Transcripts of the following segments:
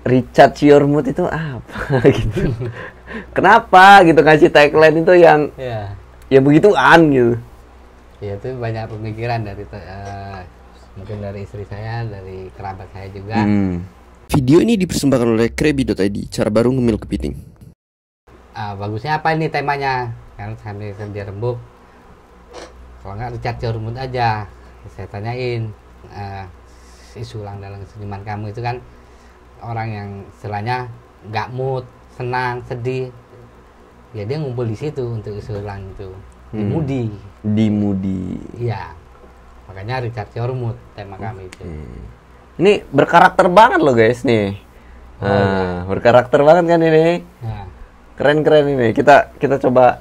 recharge your mood itu apa gitu. Kenapa gitu ngasih tagline itu yang ya begituan gitu. Ya itu banyak pemikiran dari mungkin dari istri saya, dari kerabat saya juga. Video ini dipersembahkan oleh Krebi.id, cara baru ngemil kepiting. Bagusnya apa ini temanya? Kan sambil kerja rembuk. Kalau nggak recharge your mood aja. Saya tanyain, isu ulang dalam senyuman kamu itu kan orang yang istilahnya nggak mood, senang, sedih, ya dia ngumpul di situ untuk isu ulang itu. Di Moody. Iya. Makanya recharge your mood tema kami itu. Ini berkarakter banget loh guys nih. Berkarakter banget kan ini. Keren ini. Kita coba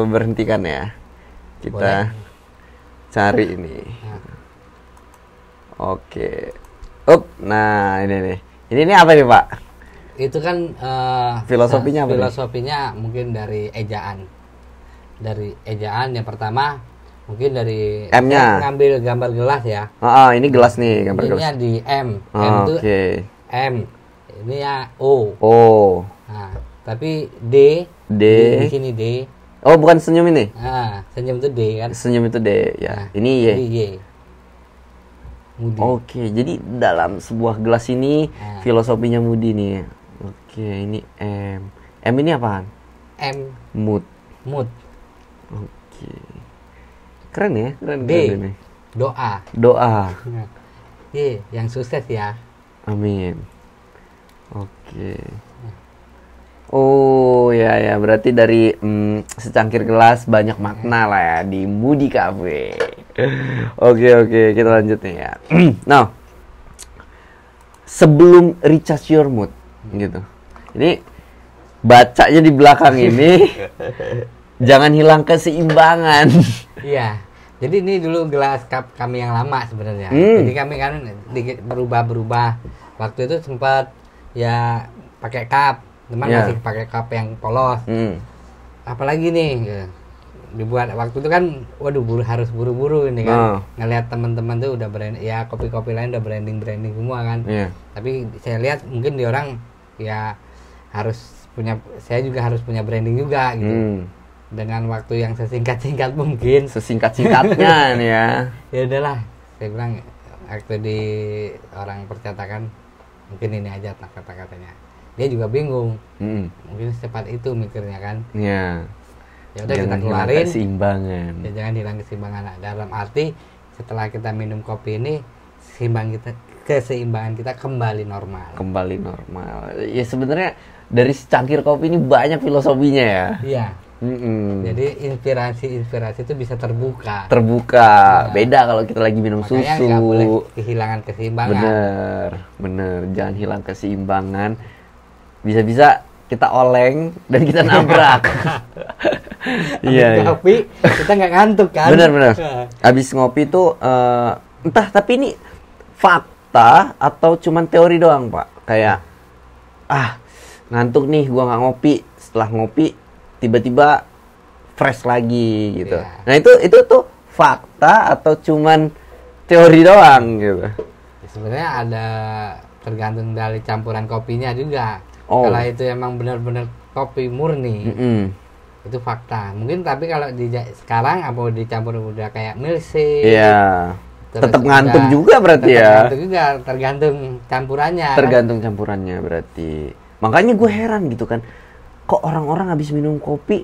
berhentikan ya. Kita cari ini. Oke. Nah ini nih. Ini apa nih Pak? Itu kan filosofinya apa? Filosofinya mungkin dari ejaan. Dari ejaan yang pertama mungkin dari M-nya. Ngambil gambar gelas ya. Ini gelas nih, gambar gelas. Ini di M. M itu M. Ini ya O. Nah, tapi D. Di sini D. Oh, bukan senyum ini? Senyum itu D kan? Senyum itu D, ya. Nah, ini Y. Moody. Oke, jadi dalam sebuah gelas ini filosofinya Moody nih. Oke, ini M. M ini apaan? M. Mood. Oke. Keren ya, keren. D. Keren ini. Doa. Y. Yang sukses ya. Amin. Oke. Oh ya, berarti dari secangkir gelas banyak makna lah ya di Moody Cafe. Oke, kita lanjut nih ya. Nah, sebelum recharge your mood gitu. Ini bacanya di belakang ini jangan hilang keseimbangan. Iya. Jadi ini dulu gelas cup kami yang lama sebenarnya. Jadi kami kan berubah. Waktu itu sempat ya pakai cup, teman masih pakai cup yang polos. Apalagi nih dibuat waktu itu kan, waduh harus buru-buru ini kan. Ngelihat teman-teman tuh udah ya kopi-kopi lain udah branding semua kan. Tapi saya lihat mungkin di orang ya harus punya, saya juga harus punya branding juga gitu. Dengan waktu yang sesingkat-singkat mungkin. Sesingkat-singkatnya nih ya. Ya udahlah, saya bilang waktu di orang percetakan mungkin ini aja kata-katanya. Dia juga bingung. Mungkin secepat itu mikirnya kan. Iya. Ya udah kita keluarin. Keseimbangan. Ya jangan hilang keseimbangan. Dalam arti setelah kita minum kopi ini keseimbangan kita kembali normal. Ya sebenarnya dari secangkir kopi ini banyak filosofinya ya. Iya. Jadi inspirasi itu bisa terbuka. Ya. Beda kalau kita lagi minum susu. Nggak boleh kehilangan keseimbangan. Bener. Jangan hilang keseimbangan. Bisa-bisa kita oleng dan kita nabrak. Iya. Kopi kita nggak ngantuk kan? Bener. Abis ngopi tuh entah tapi ini fakta atau cuman teori doang Pak. Kayak ngantuk nih gua nggak ngopi. Setelah ngopi tiba-tiba fresh lagi gitu. Nah itu tuh fakta atau cuman teori doang gitu? Sebenarnya ada tergantung dari campuran kopinya juga. Kalau itu emang benar-benar kopi murni, itu fakta. Mungkin tapi kalau sekarang apa dicampur udah kayak milkshake, tetap ngantuk juga berarti ya. Ngantuk juga, tergantung campurannya. Campurannya berarti. Makanya gue heran gitu kan, kok orang-orang habis minum kopi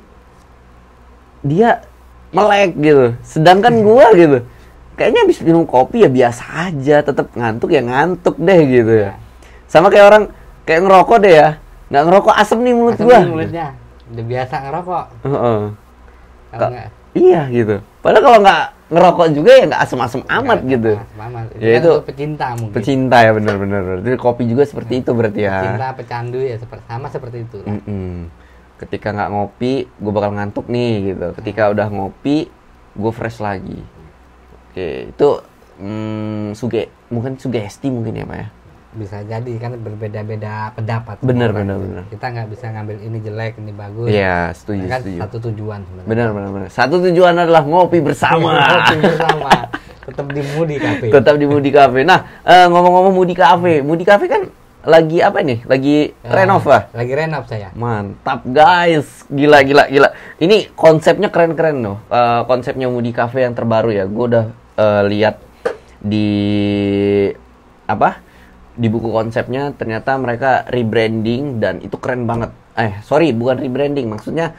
dia melek gitu, sedangkan gue gitu kayaknya habis minum kopi ya biasa aja, tetap ngantuk ya ngantuk deh gitu ya. Sama kayak orang kayak ngerokok deh ya, nggak ngerokok asem nih mulut gue. Mulutnya udah biasa ngerokok. Iya gitu. Padahal kalau nggak ngerokok juga ya nggak asem-asem amat gitu. Ya itu pecinta mungkin. Pecinta ya benar. Jadi kopi juga seperti itu berarti ya. Pecinta, pecandu ya seperti itu. Ketika nggak ngopi, gue bakal ngantuk nih gitu. Ketika udah ngopi, gue fresh lagi. Oke, itu mungkin sugesti mungkin ya Pak ya. Bisa jadi kan berbeda-beda pendapat. Bener. Kita nggak bisa ngambil ini jelek, ini bagus. Iya, setuju. Kan satu tujuan sebenarnya. Bener. Satu tujuan adalah ngopi bersama. Tetap di Moody Cafe. Nah, ngomong-ngomong Moody Cafe kan lagi apa nih? Lagi renov lah. Lagi renov saya. Mantap guys, gila. Ini konsepnya keren-keren loh. Konsepnya Moody Cafe yang terbaru ya. Gue udah lihat di di buku konsepnya. Ternyata mereka rebranding dan itu keren banget. Sorry, bukan rebranding, maksudnya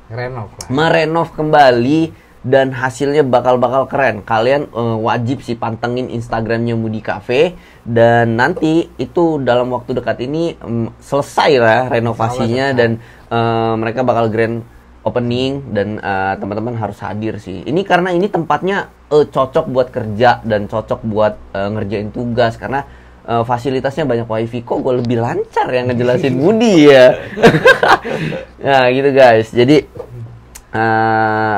Renov lah. merenov kembali. Dan hasilnya bakal keren. Kalian wajib sih pantengin Instagramnya Moody Cafe. Dan nanti itu dalam waktu dekat ini selesai lah renovasinya. Dan mereka bakal grand opening. Dan teman-teman harus hadir sih. Ini karena ini tempatnya cocok buat kerja. Dan cocok buat ngerjain tugas. Karena fasilitasnya banyak wifi. Kok gue lebih lancar yang ngejelasin Moody ya. Nah gitu guys. Jadi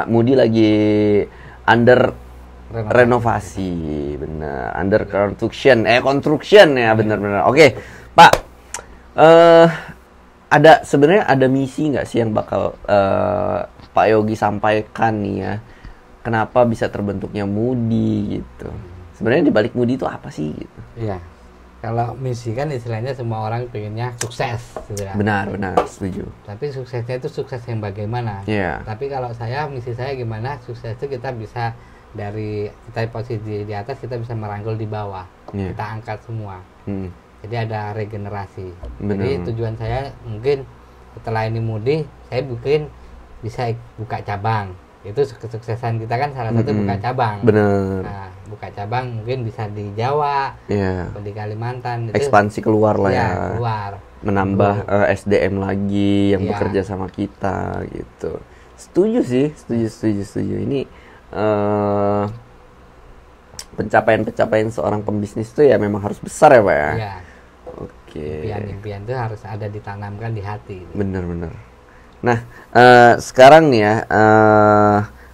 Moody lagi under renovasi, bener, under construction ya, bener. Oke, Pak, sebenarnya ada misi nggak sih yang bakal Pak Yogi sampaikan nih ya? Kenapa bisa terbentuknya Moody gitu? Sebenarnya di balik Moody itu apa sih gitu? Iya. Kalau misi kan istilahnya semua orang pengennya sukses gitu ya. Benar, setuju. Tapi suksesnya itu sukses yang bagaimana? Iya. Tapi kalau misi saya gimana? Sukses itu kita bisa dari kita posisi di atas, kita bisa merangkul di bawah. Iya. Kita angkat semua. Jadi ada regenerasi. Benar. Jadi tujuan saya mungkin setelah ini Moody, saya mungkin bisa buka cabang. Itu kesuksesan kita kan salah satu buka cabang. Bener. Nah, buka cabang mungkin bisa di Jawa, atau di Kalimantan. Ekspansi keluar lah ya. Keluar. Menambah SDM lagi yang bekerja sama kita gitu. Setuju sih, setuju. Ini pencapaian seorang pembisnis itu ya memang harus besar ya Pak ya. Iya. Oke. Impian itu harus ada ditanamkan di hati. Bener. Nah, sekarang nih ya,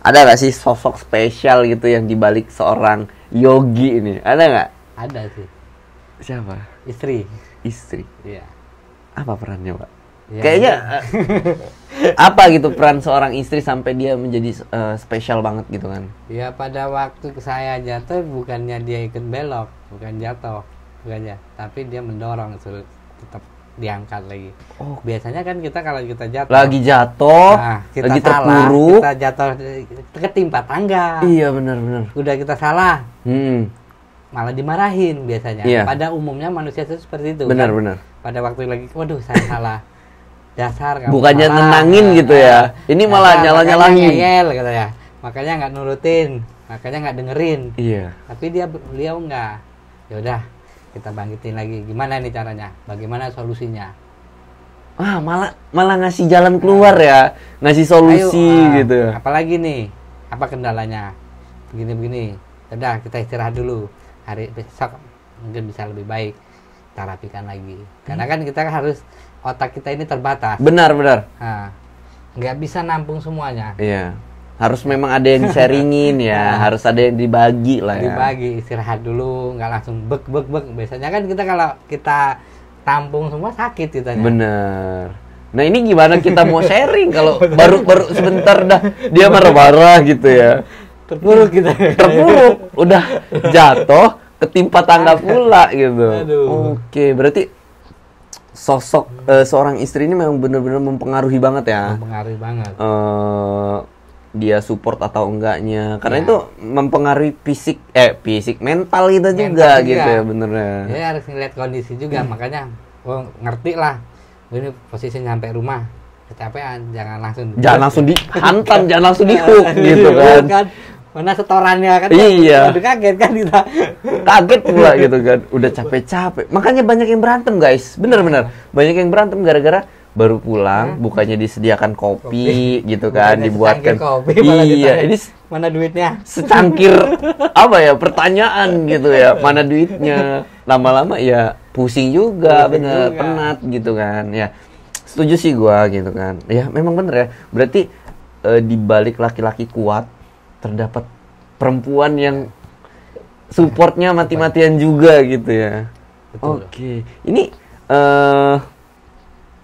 ada nggak sih sosok spesial gitu yang dibalik seorang Yogi ini? Ada nggak? Ada sih. Siapa? Istri. Iya. Apa perannya, Pak? Ya, Kayaknya apa gitu peran seorang istri sampai dia menjadi spesial banget gitu kan? Ya pada waktu saya jatuh bukannya dia ikut belok, bukan jatuh, bukannya, tapi dia mendorong suruh tetap diangkat lagi. Oh, biasanya kan kita kalau kita jatuh, lagi kita lagi salah, terpuruk, kita jatuh ketimpa tangga. Iya benar. Udah kita salah, malah dimarahin biasanya. Iya. Pada umumnya manusia itu seperti itu. Benar. Pada waktu lagi, waduh saya salah, dasar kamu. Bukannya salah, nenangin gitu ya. Ini malah nyala-nyalahin. Ngeyel gitu ya. Makanya nggak nurutin, makanya nggak dengerin. Iya. Tapi beliau nggak. Ya udah, kita bangkitin lagi. Gimana nih caranya? Bagaimana solusinya? Malah ngasih jalan keluar ya, ngasih solusi gitu. Apalagi nih, apa kendalanya? Begini. Udah, kita istirahat dulu. Hari besok mungkin bisa lebih baik. Kita rapikan lagi. Karena kan kita harus, otak kita ini terbatas. Benar. Nah, nggak bisa nampung semuanya. Iya. Harus memang ada yang di-sharingin ya, harus ada yang dibagi lah ya. Dibagi, istirahat dulu, nggak langsung bek. Biasanya kan kita kalau kita tampung semua sakit kitanya. Bener. Nah ini gimana kita mau sharing kalau baru sebentar dah dia marah-marah gitu ya. Terpuruk kita. Udah jatuh, ketimpa tangga pula gitu. Aduh. Oke, berarti sosok seorang istri ini memang benar-benar mempengaruhi banget ya. Mempengaruhi banget. Dia support atau enggaknya, karena itu mempengaruhi fisik mental kita juga gitu ya, bener ya. Dia harus ngeliat kondisi juga, makanya ngerti lah. Ini posisi sampai rumah kecapean, jangan langsung dihantam, jangan langsung dihook gitu kan. Mana setorannya kan? Iya. Udah kaget kan kita. Kaget pula gitu kan. Udah capek-capek. Makanya banyak yang berantem guys. Bener. Banyak yang berantem gara-gara baru pulang, bukannya disediakan kopi gitu kan, dibuatkan kopi, iya, ini mana duitnya? Secangkir pertanyaan gitu ya, mana duitnya? Lama-lama ya pusing juga, bener, penat gitu kan. Ya, setuju sih gua gitu kan. Ya, memang bener ya. Berarti di balik laki-laki kuat terdapat perempuan yang supportnya mati-matian juga gitu ya. Oke. Ini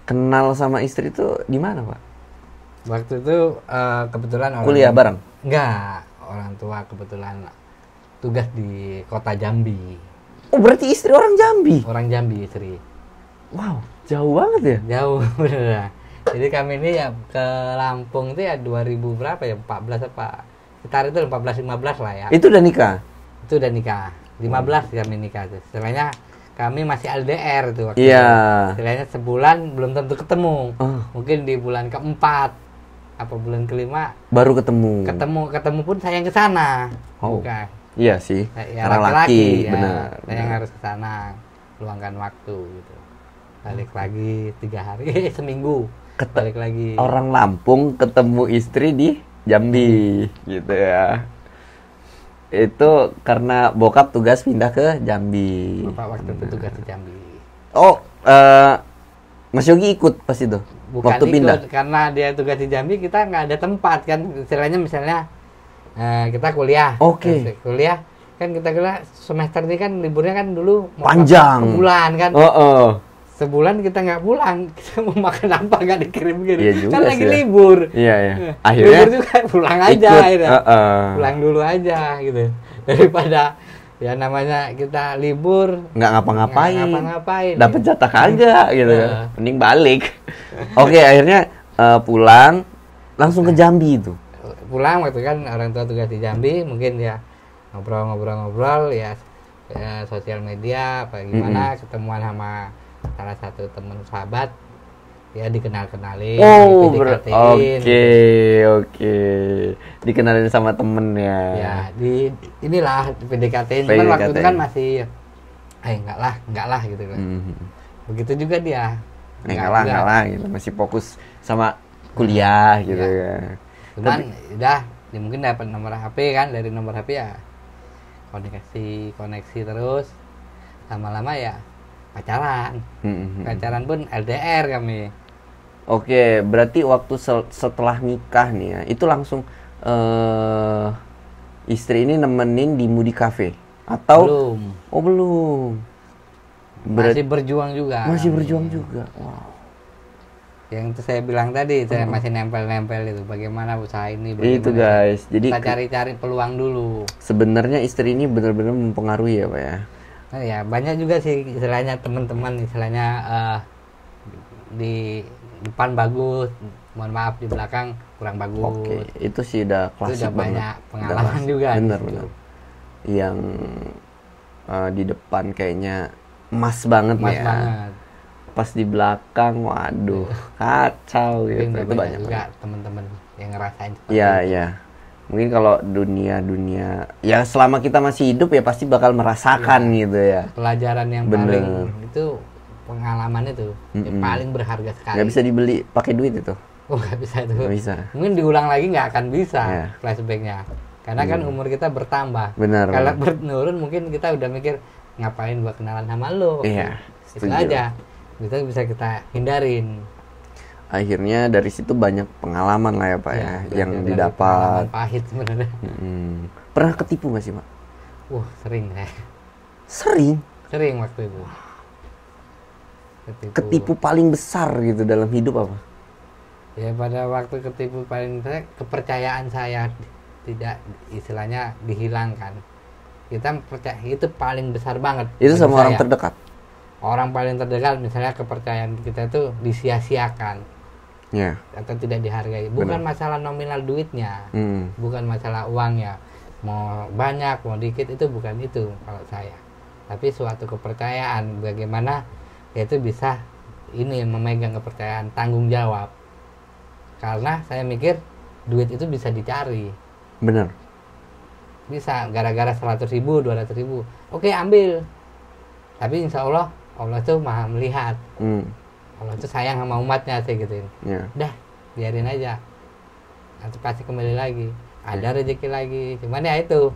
kenal sama istri itu di mana, Pak? Waktu itu kebetulan kuliah bareng? Enggak, orang tua kebetulan tugas di kota Jambi. Oh, berarti istri orang Jambi. Orang Jambi istri. Wow, jauh banget ya. Jauh bener. Jadi kami ini ya ke Lampung itu ya 2000 berapa ya? 14 apa? Sekitar itu 14-15 lah ya. Itu udah nikah. Itu udah nikah. 15 kami nikah tuh. Setelahnya kami masih LDR tuh waktu Iya. itu. Setelahnya sebulan belum tentu ketemu. Oh. Mungkin di bulan keempat apa bulan kelima Baru ketemu. ketemu pun saya yang ke sana. Oh. Bukan. Iya sih. Ya, Karena laki, ya, benar. saya yang harus ke sana, luangkan waktu gitu. Balik lagi 3 hari, seminggu. Balik lagi. Orang Lampung ketemu istri di Jambi, gitu ya. Itu karena bokap tugas pindah ke Jambi. Bapak waktu itu tugas di Jambi. Oh, Mas Yogi ikut pas itu? Bukan waktu ikut, pindah? karena dia tugas di Jambi, kita nggak ada tempat kan. Istilahnya misalnya kita kuliah. Oke. Terus kuliah kan kita kira semester ini kan liburnya kan dulu mau Panjang. sebulan kan. Sebulan kita nggak pulang, kita mau makan apa nggak dikirim-kirim. Iya juga Kan lagi sih ya. libur. Iya, iya. Akhirnya libur juga pulang aja ikut. akhirnya. Pulang Pulang dulu aja gitu. Daripada ya namanya kita libur nggak ngapa-ngapain. nggak ngapa-ngapain. Dapat jatah kagak gitu kan. Heeh. Mending balik. Oke, akhirnya pulang langsung ke Jambi itu. Pulang waktu kan orang tua tugas di Jambi, mungkin ya ngobrol ya sosial media apa gimana, ketemuan sama salah satu teman sahabat, ya dikenalin, Oh, PDKT-in. Oke. Dikenalin sama temen ya. Ya di inilah PDKT-in, cuman waktu itu kan masih enggak lah gitu kan. Begitu juga dia. Enggak lah gitu. Masih fokus sama kuliah gitu Ya. ya. Cuman udah ya mungkin dapat nomor HP kan, dari nomor HP ya koneksi terus, lama-lama ya pacaran. Pacaran pun LDR kami. Oke, berarti waktu setelah nikah nih ya, itu langsung istri ini nemenin di Moody Cafe atau Belum. Oh, belum. Masih berjuang juga. Masih kami. berjuang juga. Wow. Yang itu saya bilang tadi, saya masih nempel-nempel itu. Bagaimana usaha ini? Itu guys. Jadi kita cari-cari peluang dulu. sebenarnya istri ini benar-benar mempengaruhi ya, Pak ya. Nah, ya banyak juga sih istilahnya teman-teman istilahnya di depan bagus, mohon maaf di belakang kurang bagus. Oke, itu sih udah Itu klasik udah banget. banyak pengalaman juga. Bener di situ. bener. Yang di depan kayaknya emas banget Mas ya. banget. Pas di belakang, waduh, kacau Mungkin gitu. Itu banyak juga banget. teman-teman yang ngerasain seperti Iya, itu. iya. Mungkin kalau dunia ya selama kita masih hidup ya pasti bakal merasakan gitu ya. Pelajaran yang Bener. paling itu pengalaman itu yang paling berharga sekali. Nggak bisa dibeli pakai duit itu. Oh, nggak bisa itu. Nggak bisa. Mungkin diulang lagi nggak akan bisa Ya. flashbacknya. Karena kan umur kita bertambah. Benar. Kalau menurun mungkin kita udah mikir ngapain gua kenalan sama lo. Iya, Itu setuju. aja. Itu bisa kita hindarin. Akhirnya dari situ banyak pengalaman lah ya Pak ya, yang dari didapat. pengalaman pahit sebenarnya. Pernah ketipu nggak sih Pak? Wah, sering ya. Sering. Sering waktu itu. Ketipu paling besar gitu dalam hidup apa? Ya pada waktu ketipu paling besar kepercayaan saya tidak istilahnya dihilangkan. Kita percaya itu paling besar banget. Itu bagi sama orang saya. terdekat. Orang paling terdekat misalnya kepercayaan kita itu disia-siakan Ya. atau tidak dihargai. Bukan masalah nominal duitnya, bukan masalah uangnya. Mau banyak, mau dikit itu bukan itu kalau saya. Tapi suatu kepercayaan bagaimana yaitu bisa ini memegang kepercayaan, tanggung jawab. Karena saya mikir duit itu bisa dicari. Bener. Bisa gara-gara 100.000, 200.000. Oke, ambil. Tapi insya Allah tuh maha melihat. Allah tuh sayang sama umatnya saya gituin. Ya. Udah, biarin aja. Nanti pasti kembali lagi. Ada rezeki lagi. Cuman ya itu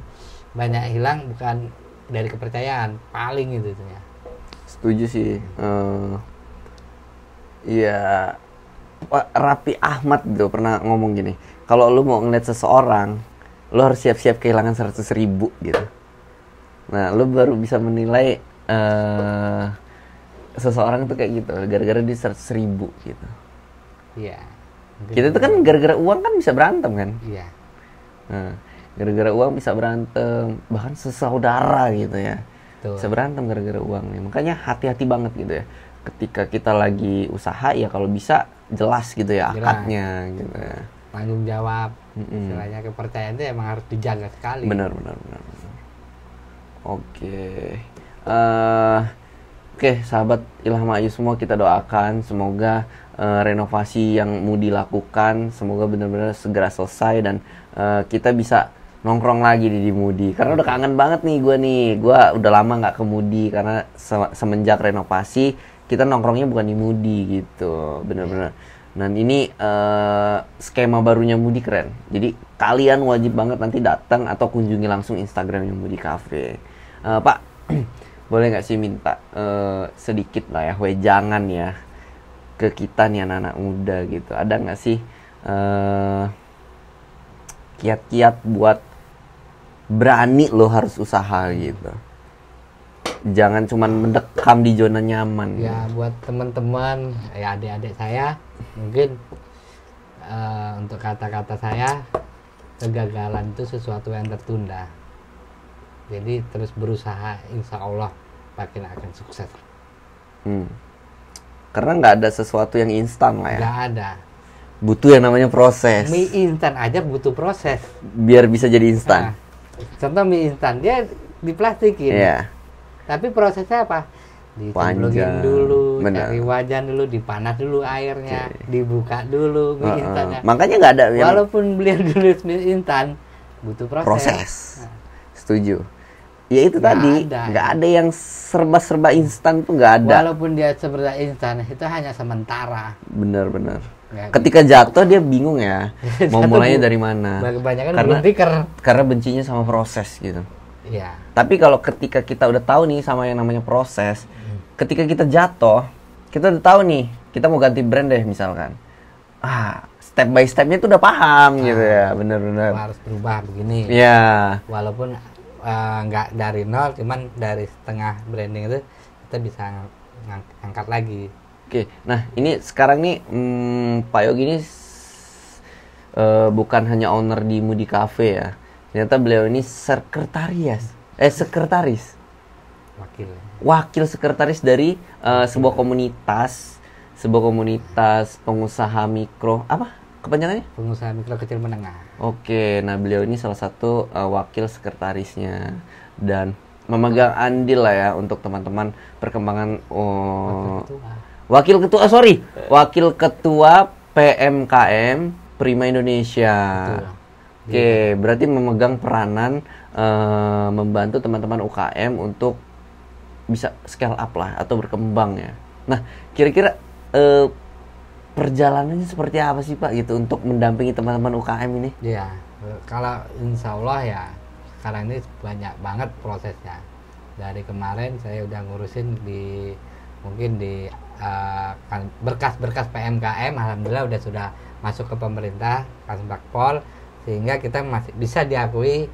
banyak hilang bukan dari kepercayaan, paling itu ya. Setuju sih. Iya. Pak Raffi Ahmad tuh pernah ngomong gini. Kalau lu mau ngeliat seseorang, lu harus siap-siap kehilangan 100.000 gitu. Nah, lu baru bisa menilai seseorang tuh kayak gitu, gara-gara dia 100.000 gitu. Iya. Kita tuh kan gara-gara uang kan bisa berantem kan. Iya. Nah, gara-gara uang bisa berantem, bahkan sesaudara gitu ya. Betul. bisa berantem gara-gara uang nih. Makanya hati-hati banget gitu ya. Ketika kita lagi usaha ya kalau bisa jelas gitu ya Jelas. akadnya gitu ya. Tanggung jawab, istilahnya kepercayaan itu emang harus dijaga sekali. Benar. Oke. Oke, sahabat Ilham Ayu semua, kita doakan semoga renovasi yang mau dilakukan semoga benar-benar segera selesai dan kita bisa nongkrong lagi di Moody. Karena udah kangen banget nih gue udah lama nggak ke Moody karena semenjak renovasi kita nongkrongnya bukan di Moody gitu, benar-benar. Dan ini skema barunya Moody keren. Jadi kalian wajib banget nanti datang atau kunjungi langsung Instagramnya Moody Cafe. Pak, boleh nggak sih minta sedikit lah ya wejangan ya ke kita nih anak-anak muda gitu. Ada nggak sih kiat-kiat buat berani lo harus usaha gitu. Jangan cuman mendekam di zona nyaman. Ya buat teman-teman, ya adik-adik saya, mungkin untuk kata-kata saya, kegagalan itu sesuatu yang tertunda. Jadi terus berusaha, insya Allah makin akan sukses. Karena nggak ada sesuatu yang instan lah ya. Nggak ada. Butuh yang namanya proses. Mie instan aja butuh proses. Biar bisa jadi instan. Nah, contoh mie instan, dia diplastikin. Iya. Tapi prosesnya apa? Dicemplungin Panjang. dulu, Benar. cari wajan dulu, dipanas dulu airnya, dibuka dulu mie instannya. Makanya nggak ada yang Walaupun beliau dulu mie instan, butuh proses. Nah, setuju. Ya itu tadi, nggak ada yang serba-serba instan tuh nggak ada. walaupun dia seperti instan, itu hanya sementara. Benar-benar. Ya, Ketika jatuh dia bingung ya, mau Jatuh, mulainya Bu. dari mana. Kebanyakan Karena belum tikar. karena bencinya sama proses gitu. Iya. Tapi kalau ketika kita udah tahu nih sama yang namanya proses, ketika kita jatuh, kita udah tahu nih, kita mau ganti brand deh misalkan. Step by stepnya tuh udah paham gitu ya, benar-benar. Harus berubah begini. Iya. Walaupun nggak dari nol, cuman dari setengah branding itu kita bisa angkat lagi. Oke, nah ini sekarang nih Pak Yogi ini bukan hanya owner di Moody Cafe ya. Ternyata beliau ini sekretaris wakil sekretaris dari sebuah komunitas pengusaha mikro, apa kepanjangannya? Pengusaha mikro kecil menengah. Oke, nah beliau ini salah satu wakil sekretarisnya dan memegang andil lah ya untuk teman-teman perkembangan wakil ketua PMKM Prima Indonesia. Betul. Oke, berarti memegang peranan membantu teman-teman UKM untuk bisa scale up lah atau berkembang ya. Nah, kira-kira perjalanannya seperti apa sih Pak gitu untuk mendampingi teman-teman UKM ini? Iya, kalau insya Allah ya sekarang ini banyak banget prosesnya. Dari kemarin saya udah ngurusin mungkin di berkas-berkas PMKM, alhamdulillah sudah masuk ke pemerintah, Kasbagpol, sehingga kita masih bisa diakui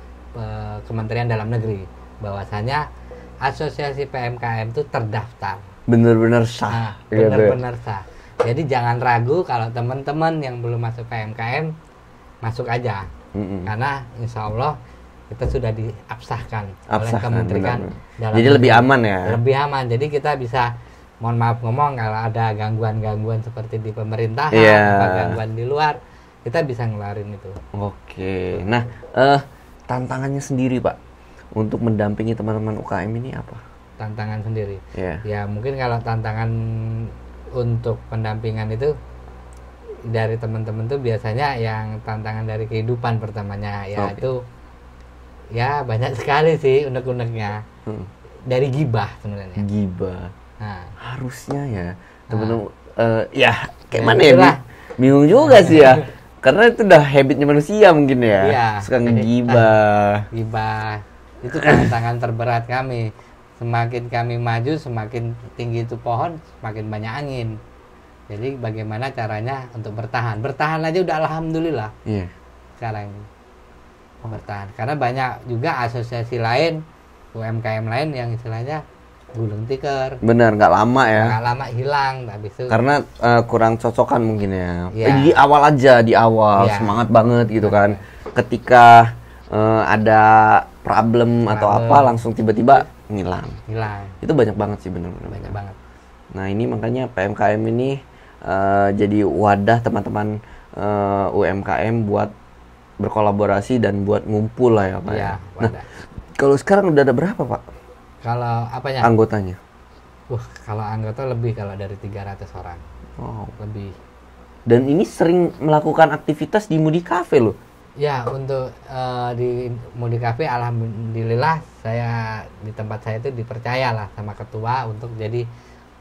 Kementerian Dalam Negeri bahwasanya asosiasi PMKM itu terdaftar. Bener-bener sah. Benar-benar sah. Jadi jangan ragu kalau teman-teman yang belum masuk PMKM masuk aja, karena insya Allah kita sudah diabsahkan oleh Kementerian Dalam Jadi Negeri. lebih aman ya. Lebih aman. Jadi kita bisa, mohon maaf ngomong, kalau ada gangguan-gangguan seperti di pemerintahan, atau gangguan di luar, kita bisa ngeluarin itu. Oke. Nah, tantangannya sendiri Pak untuk mendampingi teman-teman UKM ini apa? Tantangan sendiri. Iya. Ya mungkin kalau tantangan untuk pendampingan itu dari teman-teman tuh biasanya yang tantangan dari kehidupan pertamanya ya itu ya banyak sekali sih unek-uneknya. Dari gibah sebenarnya. Gibah. Nah, harusnya ya teman-teman ya kayak Ya, mana ya itulah. bingung juga sih ya karena itu udah habitnya manusia mungkin ya, Iya. suka ngegibah. gibah itu tantangan terberat kami. Semakin kami maju, semakin tinggi itu pohon, semakin banyak angin. Jadi bagaimana caranya untuk bertahan? Bertahan aja udah alhamdulillah Iya. sekarang ini. Bertahan. Karena banyak juga asosiasi lain, UMKM lain yang istilahnya gulung tikar. Benar, nggak lama ya. Nggak lama hilang, habis itu. Karena kurang cocokan mungkin ya. Iya. Di awal aja, di awal Iya. semangat banget gitu kan. Ketika ada problem atau apa langsung tiba-tiba ngilang. hilang. Itu banyak banget sih, bener-bener. Banyak banget. Nah ini makanya PMKM ini jadi wadah teman-teman UMKM buat berkolaborasi dan buat ngumpul lah ya Pak. Iya, Nah wadah. kalau sekarang udah ada berapa Pak Kalau apanya? anggotanya? Kalau anggota lebih, kalau dari 300 orang. Wow. Lebih. Dan ini sering melakukan aktivitas di Moody Cafe loh. Ya, untuk di Moody Cafe alhamdulillah saya di tempat saya itu dipercaya lah sama ketua untuk jadi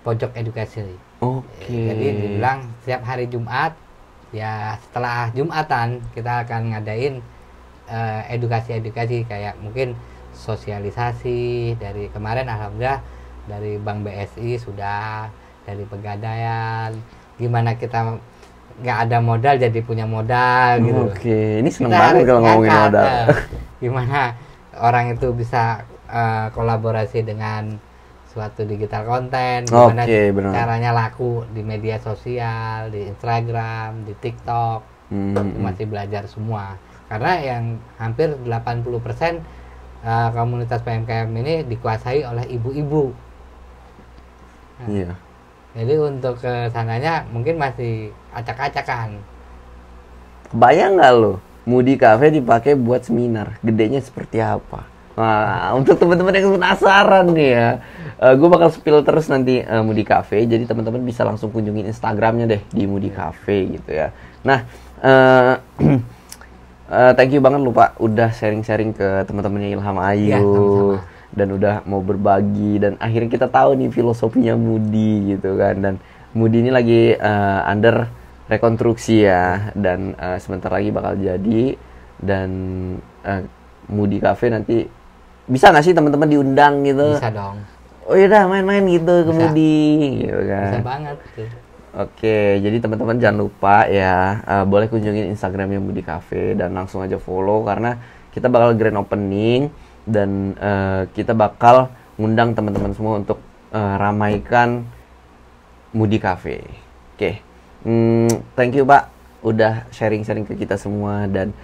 pojok edukasi. Oke. Jadi dibilang setiap hari Jumat, ya setelah Jumatan kita akan ngadain edukasi-edukasi kayak mungkin sosialisasi. Dari kemarin alhamdulillah dari Bank BSI sudah, dari Pegadaian, gimana kita nggak ada modal jadi punya modal gitu. Oke, ini seneng Kita banget harus kalau ngomongin ngangkat, modal. gimana orang itu bisa kolaborasi dengan suatu digital konten, gimana Oke, benar. caranya laku di media sosial, di Instagram, di TikTok. Itu masih belajar semua. Karena yang hampir 80% komunitas PMKM ini dikuasai oleh ibu-ibu. Iya. Jadi untuk ke sananya mungkin masih acak-acakan. Kebayang nggak lo, Moody Cafe dipakai buat seminar, gedenya seperti apa? Nah, untuk teman-teman yang penasaran nih ya, gue bakal spill terus nanti Moody Cafe, jadi teman-teman bisa langsung kunjungin Instagramnya deh di Moody Cafe gitu ya. Nah, thank you banget lu Pak, udah sharing-sharing ke teman-temannya Ilham Ayu. Ya, sama-sama. Dan udah mau berbagi, dan akhirnya kita tahu nih filosofinya Moody gitu kan. Dan Moody ini lagi under rekonstruksi ya, dan sebentar lagi bakal jadi. Dan Moody Cafe nanti bisa nggak sih teman-teman diundang gitu? Bisa dong. Oh iya dah, main-main gitu ke Bisa. Moody gitu kan. Bisa banget tuh. Oke, jadi teman-teman jangan lupa ya, boleh kunjungin Instagramnya Moody Cafe dan langsung aja follow, karena kita bakal grand opening dan kita bakal ngundang teman-teman semua untuk ramaikan Moody Cafe. Oke, thank you Pak, udah sharing-sharing ke kita semua dan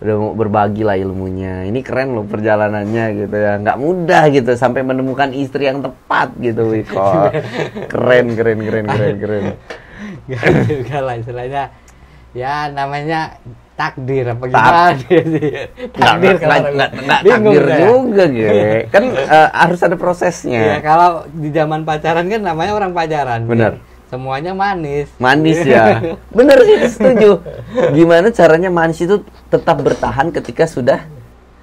udah mau berbagi lah ilmunya. Ini keren loh perjalanannya gitu ya, nggak mudah gitu sampai menemukan istri yang tepat gitu Wiko. Keren. Gak juga lah istilahnya. Ya namanya takdir apa gimana sih? Takdir nggak takdir juga gitu. Kan harus ada prosesnya. Ya kalau di zaman pacaran kan namanya orang pacaran. Bener. Semuanya manis. Manis ya. Bener sih, setuju. Gimana caranya manis itu tetap bertahan ketika sudah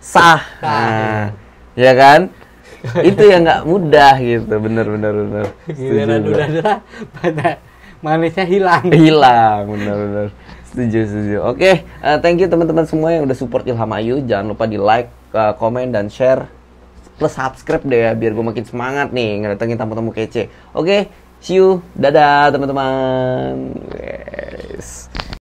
sah. Nah, ya kan? Itu yang nggak mudah gitu. Bener. Giliran udah manisnya hilang. Bener. Setuju. Oke, thank you teman-teman semua yang udah support Ilham Ayu. Jangan lupa di like, komen, dan share. Plus subscribe deh ya, biar gue makin semangat nih ngedatengin tamu-tamu kece. Oke, see you. Dadah teman-teman. Yes.